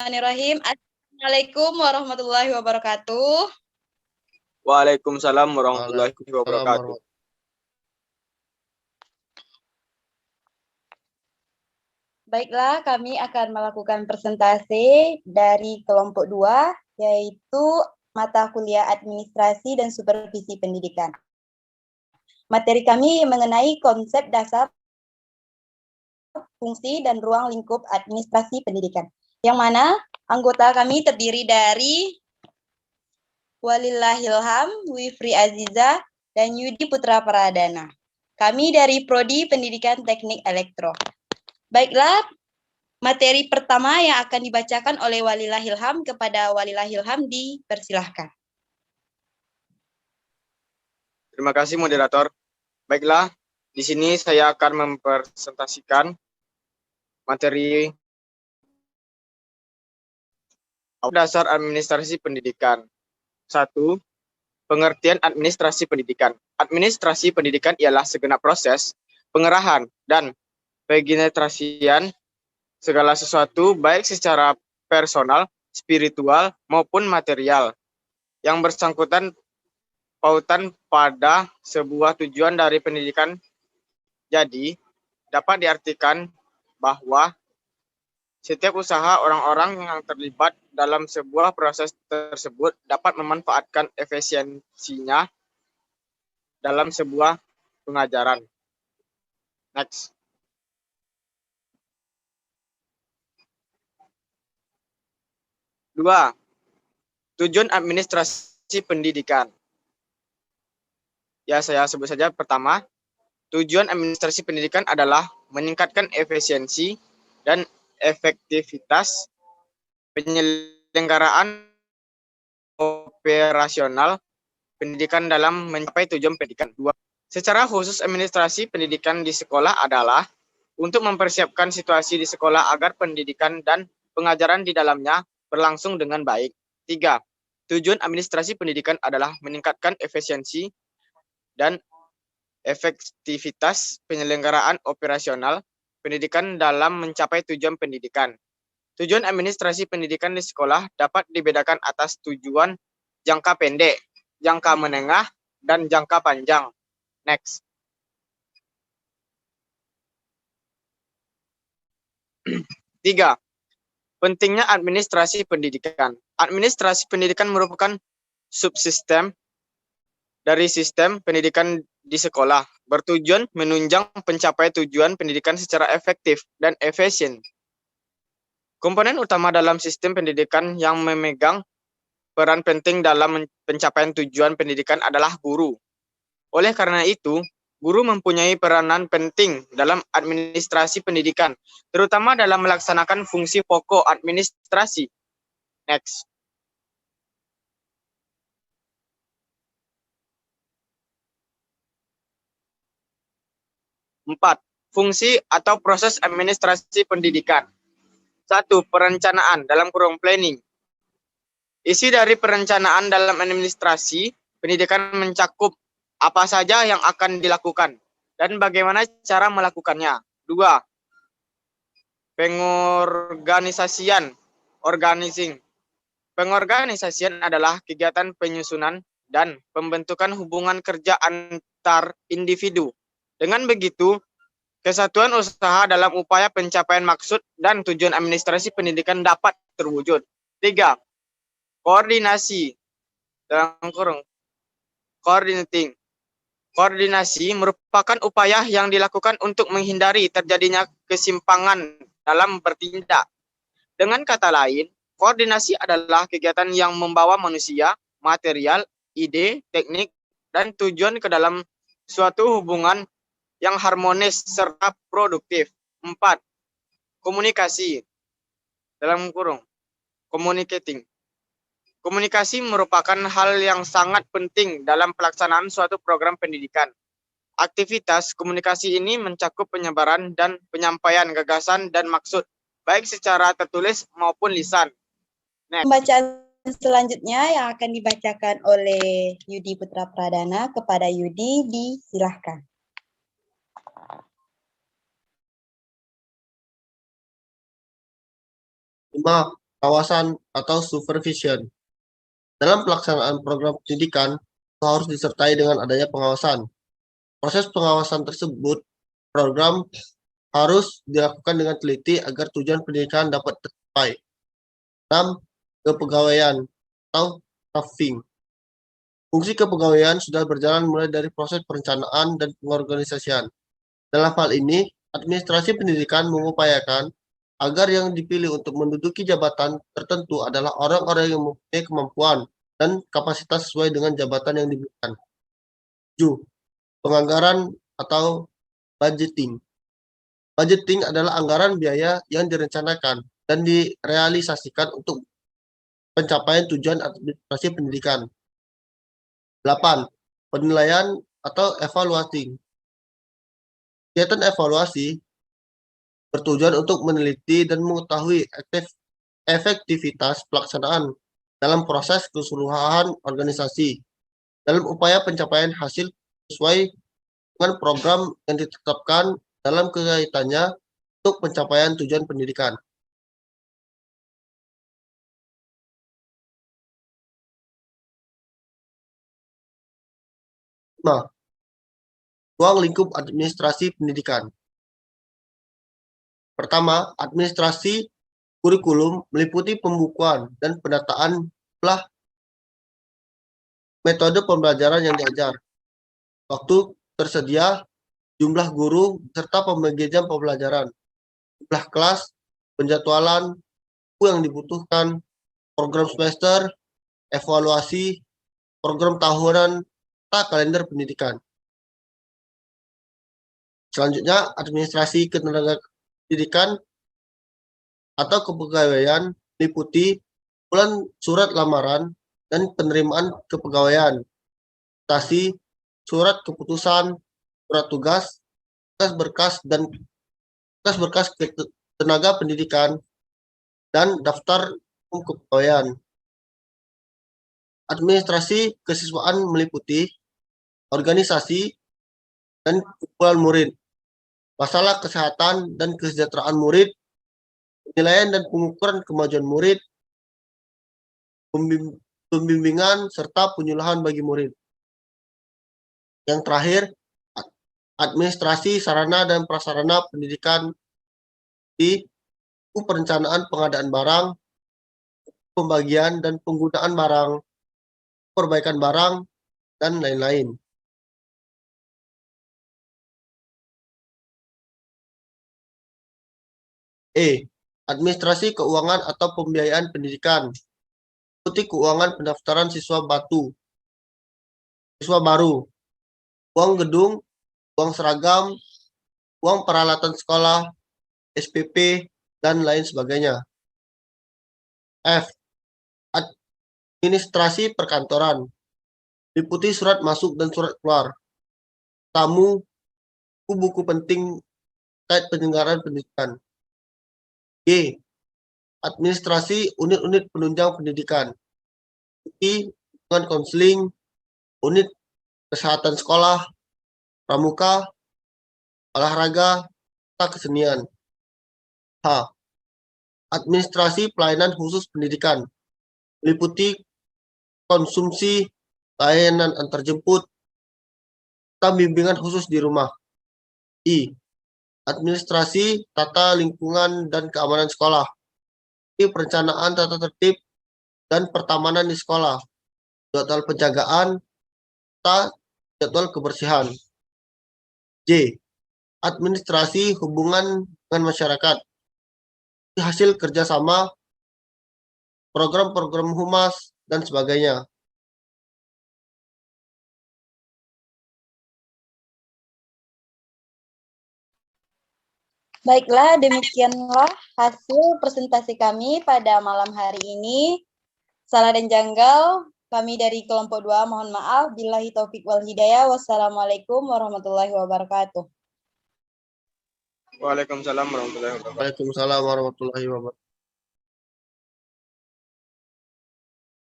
Bismillahirrahmanirrahim. Assalamualaikum warahmatullahi wabarakatuh. Waalaikumsalam warahmatullahi wabarakatuh. Baiklah, kami akan melakukan presentasi dari kelompok 2, yaitu mata kuliah administrasi dan supervisi pendidikan. Materi kami mengenai konsep dasar, fungsi, dan ruang lingkup administrasi pendidikan, yang mana anggota kami terdiri dari Walillahilham, Wifri Aziza, dan Yudi Putra Pradana. Kami dari Prodi Pendidikan Teknik Elektro. Baiklah, materi pertama yang akan dibacakan oleh Walillahilham kepada Walillahilham dipersilahkan. Terima kasih moderator. Baiklah, di sini saya akan mempresentasikan materi dasar administrasi pendidikan. 1. Pengertian administrasi pendidikan. Administrasi pendidikan ialah segenap proses pengerahan dan penetrasian segala sesuatu baik secara personal, spiritual, maupun material yang bersangkutan pautan pada sebuah tujuan dari pendidikan. Jadi, dapat diartikan bahwa setiap usaha orang-orang yang terlibat dalam sebuah proses tersebut dapat memanfaatkan efisiensinya dalam sebuah pengajaran. Next. Dua, tujuan administrasi pendidikan. Ya, saya sebut saja pertama. Tujuan administrasi pendidikan adalah meningkatkan efisiensi dan efektivitas penyelenggaraan operasional pendidikan dalam mencapai tujuan pendidikan. Dua, secara khusus administrasi pendidikan di sekolah adalah untuk mempersiapkan situasi di sekolah agar pendidikan dan pengajaran di dalamnya berlangsung dengan baik. 3. Tujuan administrasi pendidikan adalah meningkatkan efisiensi dan efektivitas penyelenggaraan operasional pendidikan dalam mencapai tujuan pendidikan. Tujuan administrasi pendidikan di sekolah dapat dibedakan atas tujuan jangka pendek, jangka menengah, dan jangka panjang. Next. Tiga, pentingnya administrasi pendidikan. Administrasi pendidikan merupakan subsistem dari sistem pendidikan di sekolah, bertujuan menunjang pencapaian tujuan pendidikan secara efektif dan efisien. Komponen utama dalam sistem pendidikan yang memegang peran penting dalam pencapaian tujuan pendidikan adalah guru. Oleh karena itu, guru mempunyai peranan penting dalam administrasi pendidikan, terutama dalam melaksanakan fungsi pokok administrasi. Next. Empat, fungsi atau proses administrasi pendidikan. 1. Perencanaan dalam kurung planning. Isi dari perencanaan dalam administrasi pendidikan mencakup apa saja yang akan dilakukan dan bagaimana cara melakukannya. 2. Pengorganisasian, organizing. Pengorganisasian adalah kegiatan penyusunan dan pembentukan hubungan kerja antar individu. Dengan begitu, kesatuan usaha dalam upaya pencapaian maksud dan tujuan administrasi pendidikan dapat terwujud. 3. Koordinasi, dalam kurung, coordinating. Koordinasi merupakan upaya yang dilakukan untuk menghindari terjadinya kesimpangan dalam bertindak. Dengan kata lain, koordinasi adalah kegiatan yang membawa manusia, material, ide, teknik, dan tujuan ke dalam suatu hubungan yang harmonis serta produktif. 4. Komunikasi, dalam kurung, communicating. Komunikasi merupakan hal yang sangat penting dalam pelaksanaan suatu program pendidikan. Aktivitas komunikasi ini mencakup penyebaran dan penyampaian gagasan dan maksud, baik secara tertulis maupun lisan. Next. Pembacaan selanjutnya yang akan dibacakan oleh Yudi Putra Pradana. Kepada Yudi, disilahkan. pengawasan atau supervision. Dalam pelaksanaan program pendidikan, harus disertai dengan adanya pengawasan. Proses pengawasan tersebut, program harus dilakukan dengan teliti agar tujuan pendidikan dapat tercapai. 6. Kepegawaian atau staffing. Fungsi kepegawaian sudah berjalan mulai dari proses perencanaan dan pengorganisasian. Dalam hal ini, administrasi pendidikan mengupayakan agar yang dipilih untuk menduduki jabatan tertentu adalah orang-orang yang mempunyai kemampuan dan kapasitas sesuai dengan jabatan yang diberikan. 7. Penganggaran atau budgeting. Budgeting adalah anggaran biaya yang direncanakan dan direalisasikan untuk pencapaian tujuan administrasi pendidikan. 8. Penilaian atau evaluasi. Kegiatan evaluasi bertujuan untuk meneliti dan mengetahui efektivitas pelaksanaan dalam proses keseluruhan organisasi dalam upaya pencapaian hasil sesuai dengan program yang ditetapkan dalam kaitannya untuk pencapaian tujuan pendidikan. Nah, ruang lingkup administrasi pendidikan. Pertama, administrasi kurikulum meliputi pembukuan dan pendataan jumlah metode pembelajaran yang diajar, waktu tersedia, jumlah guru, serta pembagian jam pembelajaran, jumlah kelas, penjadwalan, buku yang dibutuhkan, program semester, evaluasi, program tahunan, serta kalender pendidikan. Selanjutnya, administrasi ketenaga pendidikan atau kepegawaian meliputi pengumpulan surat lamaran dan penerimaan kepegawaian, atestasi, surat keputusan, surat tugas, berkas tenaga pendidikan, dan daftar kepegawaian. Administrasi kesiswaan meliputi organisasi dan kumpulan murid, masalah kesehatan dan kesejahteraan murid, penilaian dan pengukuran kemajuan murid, pembimbingan, serta penyuluhan bagi murid. Yang terakhir, administrasi sarana dan prasarana pendidikan di perencanaan pengadaan barang, pembagian dan penggunaan barang, perbaikan barang, dan lain-lain. Administrasi keuangan atau pembiayaan pendidikan. Meliputi keuangan pendaftaran siswa baru, uang gedung, uang seragam, uang peralatan sekolah, SPP, dan lain sebagainya. F. Administrasi perkantoran. Meliputi surat masuk dan surat keluar, tamu, buku penting terkait penyelenggaraan pendidikan. G. Administrasi unit-unit penunjang pendidikan. I. Hubungan konseling, unit kesehatan sekolah, pramuka, olahraga, serta kesenian. H. Administrasi pelayanan khusus pendidikan. Meliputi konsumsi, layanan antarjemput, serta bimbingan khusus di rumah. I. Administrasi tata lingkungan dan keamanan sekolah. I. Perencanaan tata tertib dan pertamanan di sekolah, jadwal penjagaan, serta jadwal kebersihan. J. Administrasi hubungan dengan masyarakat. Hasil kerjasama, program-program humas, dan sebagainya. Baiklah, demikianlah hasil presentasi kami pada malam hari ini. Salah dan janggal, kami dari kelompok 2 mohon maaf. Billahi taufik wal hidayah. Wassalamualaikum warahmatullahi wabarakatuh. Waalaikumsalam warahmatullahi wabarakatuh. Waalaikumsalam warahmatullahi wabarakatuh.